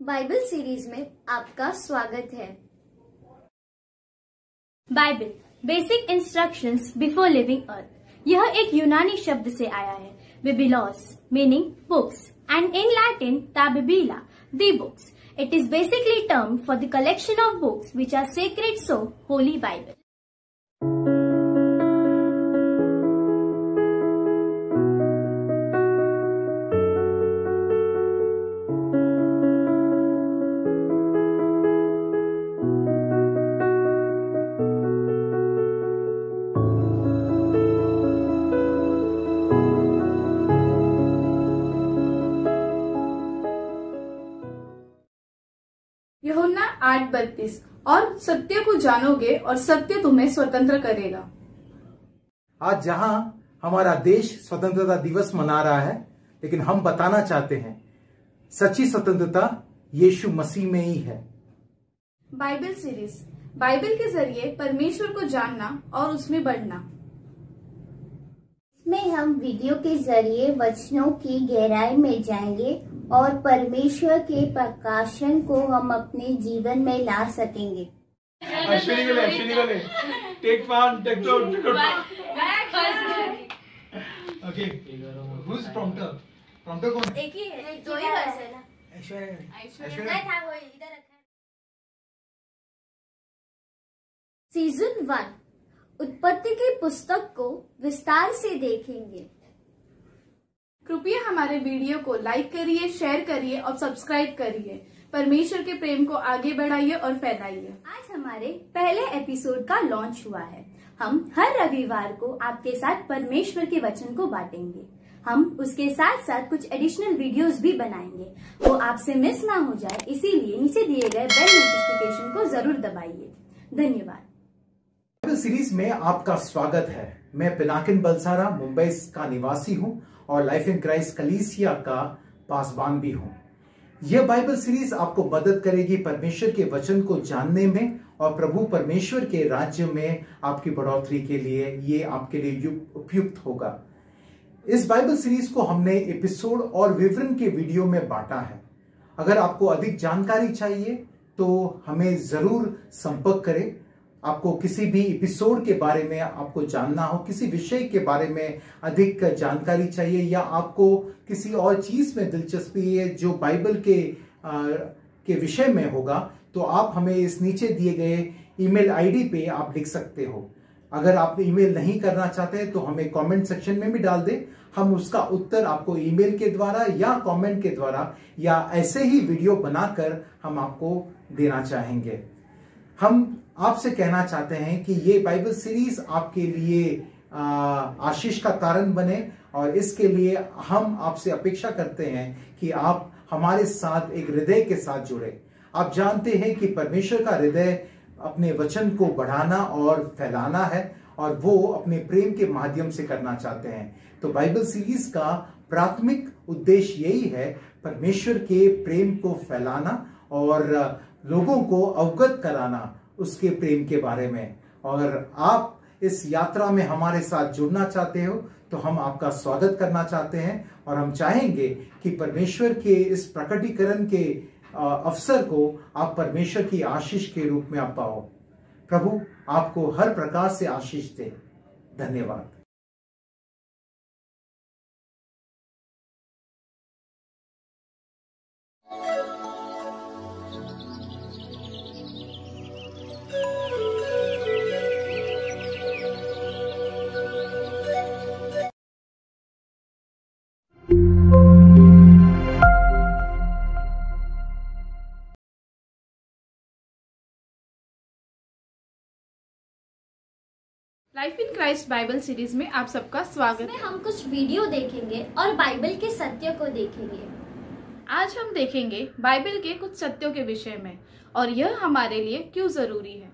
Bible series में आपका स्वागत है। Bible basic instructions before living earth. यह एक यूनानी शब्द से आया है, बिबिलोस meaning books and in Latin ताबिबिला the books. It is basically term for the collection of books which are sacred, so holy Bible. यूहन्ना 8:32 और सत्य को जानोगे और सत्य तुम्हें स्वतंत्र करेगा। आज जहां हमारा देश स्वतंत्रता दिवस मना रहा है, लेकिन हम बताना चाहते हैं सच्ची स्वतंत्रता यीशु मसीह में ही है। बाइबल सीरीज, बाइबल के जरिए परमेश्वर को जानना और उसमें बढ़ना। इसमें हम वीडियो के जरिए वचनों की गहराई में जाएंगे और परमेश्वर के प्रकाशन को हम अपने जीवन में ला सकेंगे। अश्विनी वाले take 1 take 2 okay, who is prompter कौन है? एक ही है, दो ही वर्स है ना। ऐश्वर्या था वो इधर रखा है। सीजन 1 उत्पत्ति की पुस्तक को विस्तार से देखेंगे। कृपया हमारे वीडियो को लाइक करिए, शेयर करिए और सब्सक्राइब करिए। परमेश्वर के प्रेम को आगे बढ़ाइए और फैलाइए। आज हमारे पहले एपिसोड का लॉन्च हुआ है। हम हर रविवार को आपके साथ परमेश्वर के वचन को बांटेंगे। हम उसके साथ साथ कुछ एडिशनल वीडियोस भी बनाएंगे, वो आपसे मिस ना हो जाए, इसीलिए नीचे दिए गए बेल नोटिफिकेशन को जरूर दबाइए। धन्यवाद। बाइबल सीरीज में आपका स्वागत है। मैं पिनाकिन बलसारा मुंबई का निवासी हूं और लाइफ इन क्राइस्ट कलीसिया का पासबान भी हूं। यह बाइबल सीरीज आपको मदद करेगी परमेश्वर के वचन को जानने में और प्रभु परमेश्वर के राज्य में आपकी बढ़ोतरी के लिए ये आपके लिए उपयुक्त होगा। इस बाइबल सीरीज को हमने एपिसोड और विवरण के वीडियो में बांटा है। अगर आपको अधिक जानकारी चाहिए तो हमें जरूर संपर्क करें। आपको किसी भी एपिसोड के बारे में आपको जानना हो, किसी विषय के बारे में अधिक जानकारी चाहिए या आपको किसी और चीज में दिलचस्पी है जो बाइबल के विषय में होगा, तो आप हमें इस नीचे दिए गए ईमेल आईडी पे आप लिख सकते हो। अगर आप ईमेल नहीं करना चाहते तो हमें कमेंट सेक्शन में भी डाल दें। हम उसका उत्तर आपको ईमेल के द्वारा या कमेंट के द्वारा या ऐसे ही वीडियो बनाकर हम आपको देना चाहेंगे। हम आपसे कहना चाहते हैं कि ये बाइबल सीरीज आपके लिए आशीष का कारण बने और इसके लिए हम आपसे अपेक्षा करते हैं कि आप हमारे साथ एक हृदय के साथ जुड़े। आप जानते हैं कि परमेश्वर का हृदय अपने वचन को बढ़ाना और फैलाना है और वो अपने प्रेम के माध्यम से करना चाहते हैं। तो बाइबल सीरीज का प्राथमिक उद्देश्य यही है, परमेश्वर के प्रेम को फैलाना और लोगों को अवगत कराना उसके प्रेम के बारे में। और आप इस यात्रा में हमारे साथ जुड़ना चाहते हो तो हम आपका स्वागत करना चाहते हैं और हम चाहेंगे कि परमेश्वर के इस प्रकटीकरण के अवसर को आप परमेश्वर की आशीष के रूप में आप पाओ। प्रभु आपको हर प्रकार से आशीष दे। धन्यवाद। Life in Christ Bible series में आप सबका स्वागत इसमें हम कुछ वीडियो देखेंगे और बाइबल के सत्य को देखेंगे। आज हम देखेंगे बाइबल के कुछ सत्यों के विषय में और यह हमारे लिए क्यों जरूरी है।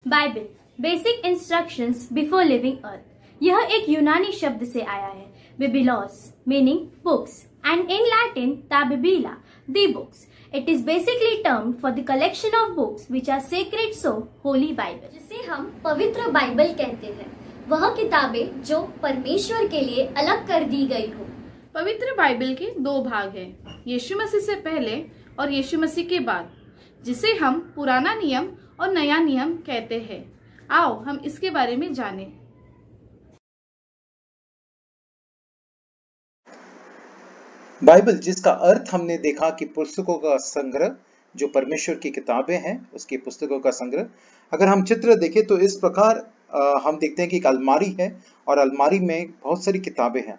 Bible basic instructions before living earth. यह एक यूनानी शब्द से आया है, बिबिलोस meaning books and in Latin ताबिबिला the books. It is basically termed for the collection of books which are sacred, so holy Bible. जिसे हम पवित्र बाइबल कहते हैं, वह किताबें जो परमेश्वर के लिए अलग कर दी गई हो। पवित्र बाइबल के 2 भाग हैं, यीशु मसीह से पहले और यीशु मसीह के बाद, जिसे हम पुराना नियम और नया नियम कहते हैं। आओ हम इसके बारे में जानें। बाइबल, जिसका अर्थ हमने देखा कि पुस्तकों का संग्रह, जो परमेश्वर की किताबें हैं उसकी पुस्तकों का संग्रह। अगर हम चित्र देखें तो इस प्रकार हम देखते हैं कि एक अलमारी है और अलमारी में बहुत सारी किताबें हैं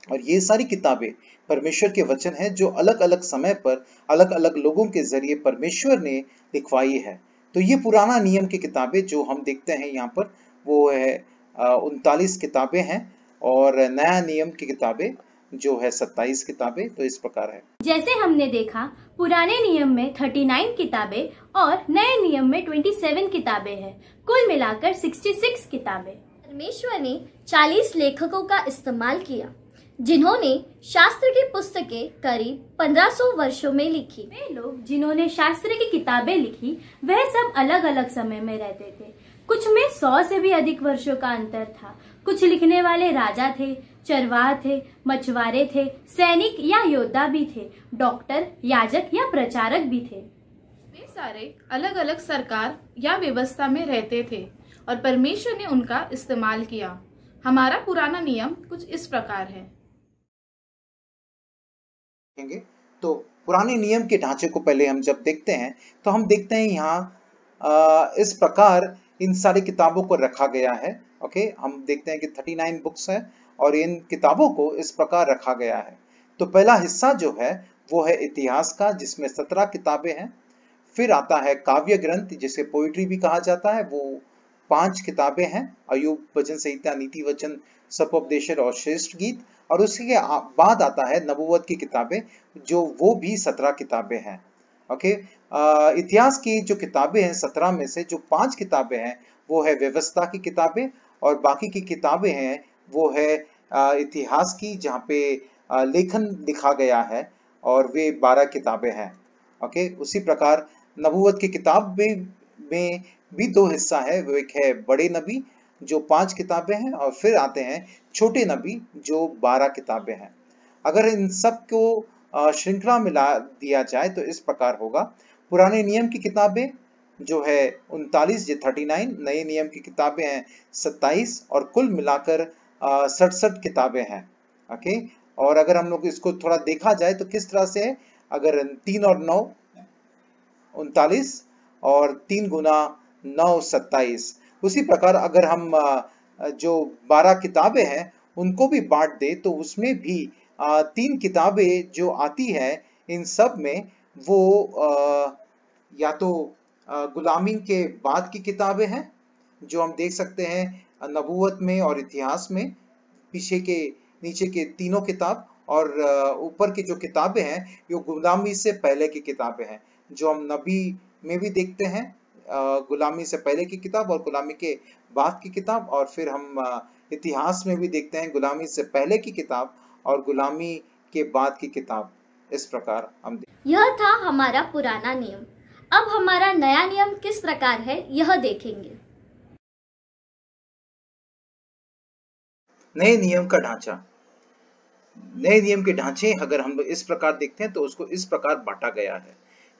और ये सारी किताबें परमेश्वर के वचन हैं जो अलग अलग समय पर अलग अलग लोगों के जरिए परमेश्वर ने लिखवाई है। तो ये पुराना नियम की किताबें जो हम देखते हैं यहाँ पर वो है 39 किताबें हैं और नया नियम की किताबें जो है 27 किताबें। तो इस प्रकार है। जैसे हमने देखा पुराने नियम में 39 किताबें और नए नियम में 27 किताबें हैं, कुल मिलाकर 66 किताबें। परमेश्वर ने 40 लेखकों का इस्तेमाल किया जिन्होंने शास्त्र की पुस्तकें करीब 1500 वर्षों में लिखी। वे लोग जिन्होंने शास्त्र की किताबें लिखी वह सब अलग अलग समय में रहते थे। कुछ में 100 से भी अधिक वर्षों का अंतर था। कुछ लिखने वाले राजा थे, चरवाह थे, मछुआरे थे, सैनिक या योद्धा भी थे, डॉक्टर, याजक या प्रचारक भी थे। वे सारे अलग अलग सरकार या व्यवस्था में रहते थे और परमेश्वर ने उनका इस्तेमाल किया। हमारा पुराना नियम कुछ इस प्रकार है। तो पुराने नियम के ढांचे को पहले हम जब देखते हैं तो हम देखते हैं यहाँ इस प्रकार इन सारी किताबों को रखा गया है। ओके, हम देखते हैं कि 39 बुक्स हैं और इन किताबों को इस प्रकार रखा गया है। तो पहला हिस्सा जो है वो है इतिहास का, जिसमें 17 किताबें हैं। फिर आता है काव्य ग्रंथ, जिसे पोइट्री भी कहा जाता है, वो 5 किताबें हैं, अय्यूब, वचन संहिता, नीति वचन, सपोपदेशर और श्रेष्ठ गीत। और उसके बाद आता है नबूवत की किताबें, जो वो भी 17 किताबें हैं। ओके, इतिहास की जो किताबें हैं 17 में से जो 5 किताबें हैं वो है व्यवस्था की किताबें और बाकी की किताबें हैं वो है इतिहास की, जहाँ पे लेखन लिखा गया है और वे 12 किताबें हैं। ओके, उसी प्रकार नबूवत की किताब में भी 2 हिस्सा है। वो एक है बड़े नबी जो 5 किताबें हैं और फिर आते हैं छोटे नबी जो 12 किताबें हैं। अगर इन सब को श्रृंखला मिला दिया जाए तो इस प्रकार होगा। पुराने नियम की किताबें जो है 39, ये 39, नए नियम की किताबें हैं 27 और कुल मिलाकर 67 किताबें हैं। ओके, और अगर हम लोग इसको थोड़ा देखा जाए तो किस तरह से है, अगर 3 और 9 39 और 3 गुना 9 27, उसी प्रकार अगर हम जो 12 किताबें हैं उनको भी बांट दे तो उसमें भी 3 किताबें जो आती है इन सब में वो या तो गुलामी के बाद की किताबें हैं जो हम देख सकते हैं नबूवत में और इतिहास में, पीछे के नीचे के तीनों किताब, और ऊपर की जो किताबें हैं ये गुलामी से पहले की किताबें हैं जो हम नबी में भी देखते हैं, गुलामी से पहले की किताब और गुलामी के बाद की किताब, और फिर हम इतिहास में भी देखते हैं गुलामी से पहले की किताब और गुलामी के बाद की किताब। इस प्रकार हम यह था हमारा पुराना नियम। अब हमारा नया नियम किस प्रकार है यह देखेंगे। नए नियम का ढांचा। नए नियम के ढांचे अगर हम लोग इस प्रकार देखते हैं तो उसको इस प्रकार बांटा गया है।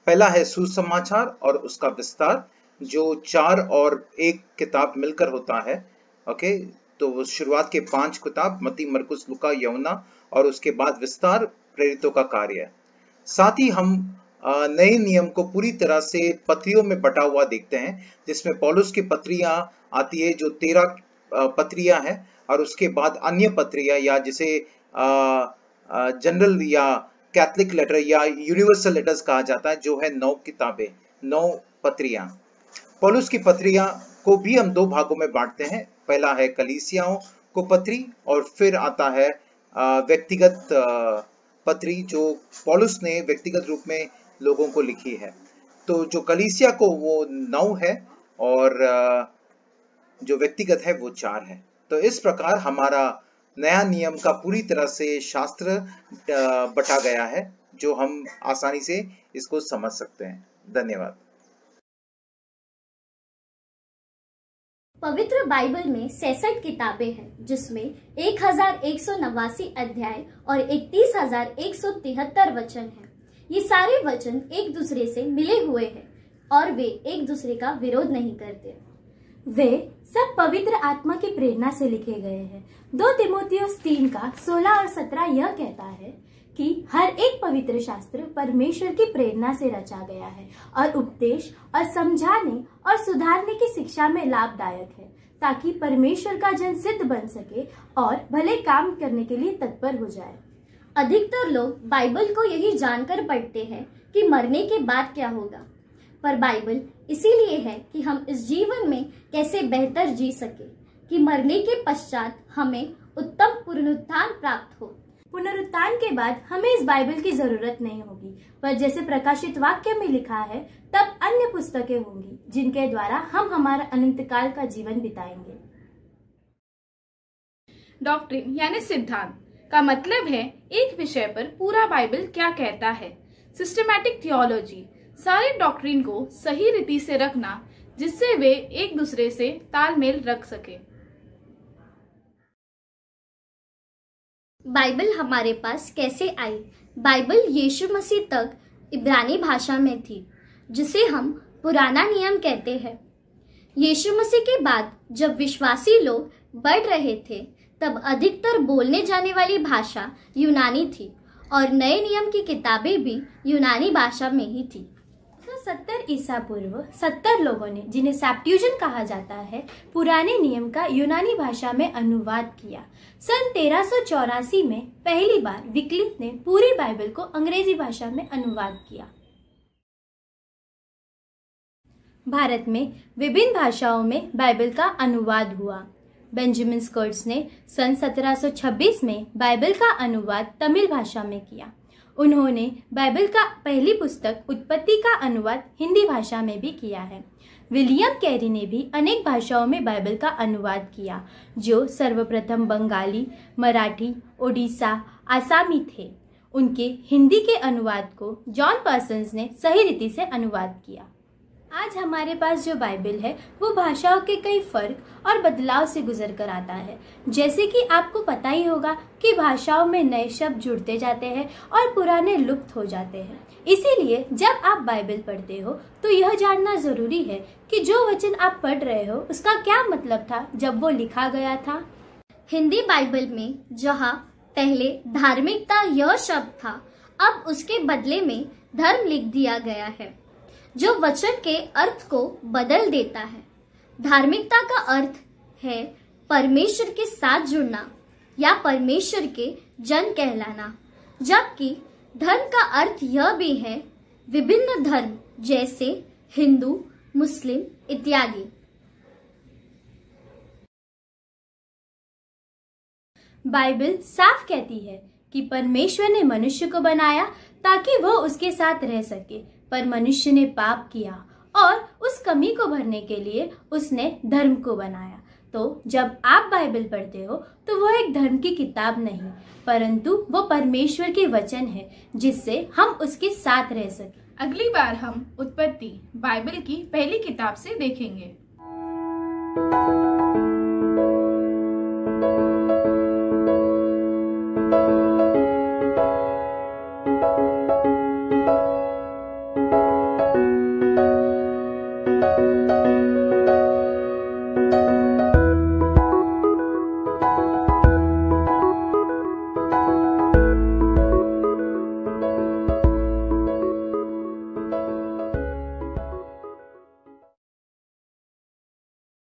पहला है सुसमाचार और उसका विस्तार, जो 4 और 1 किताब मिलकर होता है। ओके, तो शुरुआत के 5 किताब मत्ती, मरकुस, लूका, यूहन्ना, और उसके बाद विस्तार प्रेरितों का कार्य। साथ ही हम नए नियम को पूरी तरह से पत्रियों में बटा हुआ देखते हैं, जिसमें पौलुस की पत्रियां आती है जो 13 पत्रियां हैं, और उसके बाद अन्य पत्रियां या जिसे जनरल या कैथलिक लेटर या यूनिवर्सल लेटर्स कहा जाता है, जो है 9 किताबें, 9 पत्रियां। पौलुस की पत्रियां को भी हम 2 भागों में बांटते हैं। पहला है कलीसियाओं को पत्री और फिर आता है व्यक्तिगत पत्री जो पौलुस ने व्यक्तिगत रूप में लोगों को लिखी है। तो जो कलीसिया को वो 9 है और जो व्यक्तिगत है वो 4 है। तो इस प्रकार हमारा नया नियम का पूरी तरह से शास्त्र बटा गया है, जो हम आसानी से इसको समझ सकते हैं। धन्यवाद। पवित्र बाइबल में 66 किताबें हैं, जिसमें 1189 अध्याय और 31,173 वचन हैं। ये सारे वचन एक दूसरे से मिले हुए हैं और वे एक दूसरे का विरोध नहीं करते। वे सब पवित्र आत्मा की प्रेरणा से लिखे गए हैं। 2 तीमुथियुस 3 का 16 और 17 यह कहता है कि हर एक पवित्र शास्त्र परमेश्वर की प्रेरणा से रचा गया है और उपदेश और समझाने और सुधारने की शिक्षा में लाभदायक है, ताकि परमेश्वर का जन सिद्ध बन सके और भले काम करने के लिए तत्पर हो जाए। अधिकतर लोग बाइबल को यही जानकर पढ़ते हैं कि मरने के बाद क्या होगा, पर बाइबल इसीलिए है कि हम इस जीवन में कैसे बेहतर जी सके, कि मरने के पश्चात हमें उत्तम पुनरुत्थान प्राप्त हो। पुनरुत्थान के बाद हमें इस बाइबल की जरूरत नहीं होगी, पर जैसे प्रकाशित वाक्य में लिखा है, तब अन्य पुस्तकें होंगी जिनके द्वारा हम हमारा अनंतकाल का जीवन बिताएंगे। डॉक्ट्रिन यानी सिद्धांत का मतलब है एक विषय पर पूरा बाइबल क्या कहता है। सिस्टमैटिक थियोलॉजी सारे डॉक्ट्रिन को सही रीति से रखना, जिससे वे एक दूसरे से तालमेल रख सके। बाइबल हमारे पास कैसे आई? बाइबल यीशु मसीह तक इब्रानी भाषा में थी, जिसे हम पुराना नियम कहते हैं। यीशु मसीह के बाद जब विश्वासी लोग बढ़ रहे थे, तब अधिकतर बोलने जाने वाली भाषा यूनानी थी और नए नियम की किताबें भी यूनानी भाषा में ही थी। 70 ईसा पूर्व 70 लोगों ने, जिन्हें सेप्ट्यूजिंट कहा जाता है, पुराने नियम का यूनानी भाषा में अनुवाद किया। सन 1384 में पहली बार विक्लिफ ने पूरी बाइबल को अंग्रेजी भाषा में अनुवाद किया। भारत में विभिन्न भाषाओं में बाइबल का अनुवाद हुआ। बेंजामिन स्कर्ट्स ने सन 1726 में बाइबल का अनुवाद तमिल भाषा में किया। उन्होंने बाइबल का पहली पुस्तक उत्पत्ति का अनुवाद हिंदी भाषा में भी किया है। विलियम कैरी ने भी अनेक भाषाओं में बाइबल का अनुवाद किया, जो सर्वप्रथम बंगाली, मराठी, ओडिशा, आसामी थे। उनके हिंदी के अनुवाद को जॉन पर्सन्स ने सही रीति से अनुवाद किया। आज हमारे पास जो बाइबल है, वो भाषाओं के कई फर्क और बदलाव से गुजर कर आता है। जैसे कि आपको पता ही होगा कि भाषाओं में नए शब्द जुड़ते जाते हैं और पुराने लुप्त हो जाते हैं। इसीलिए जब आप बाइबल पढ़ते हो तो यह जानना जरूरी है कि जो वचन आप पढ़ रहे हो उसका क्या मतलब था जब वो लिखा गया था। हिंदी बाइबल में जहाँ पहले धार्मिकता यह शब्द था, अब उसके बदले में धर्म लिख दिया गया है, जो वचन के अर्थ को बदल देता है। धार्मिकता का अर्थ है परमेश्वर के साथ जुड़ना या परमेश्वर के जन कहलाना, जबकि धर्म का अर्थ यह भी है विभिन्न धर्म, जैसे हिंदू, मुस्लिम इत्यादि। बाइबल साफ कहती है कि परमेश्वर ने मनुष्य को बनाया ताकि वह उसके साथ रह सके, पर मनुष्य ने पाप किया और उस कमी को भरने के लिए उसने धर्म को बनाया। तो जब आप बाइबल पढ़ते हो तो वो एक धर्म की किताब नहीं, परंतु वो परमेश्वर के वचन है, जिससे हम उसके साथ रह सके। अगली बार हम उत्पत्ति बाइबल की पहली किताब से देखेंगे।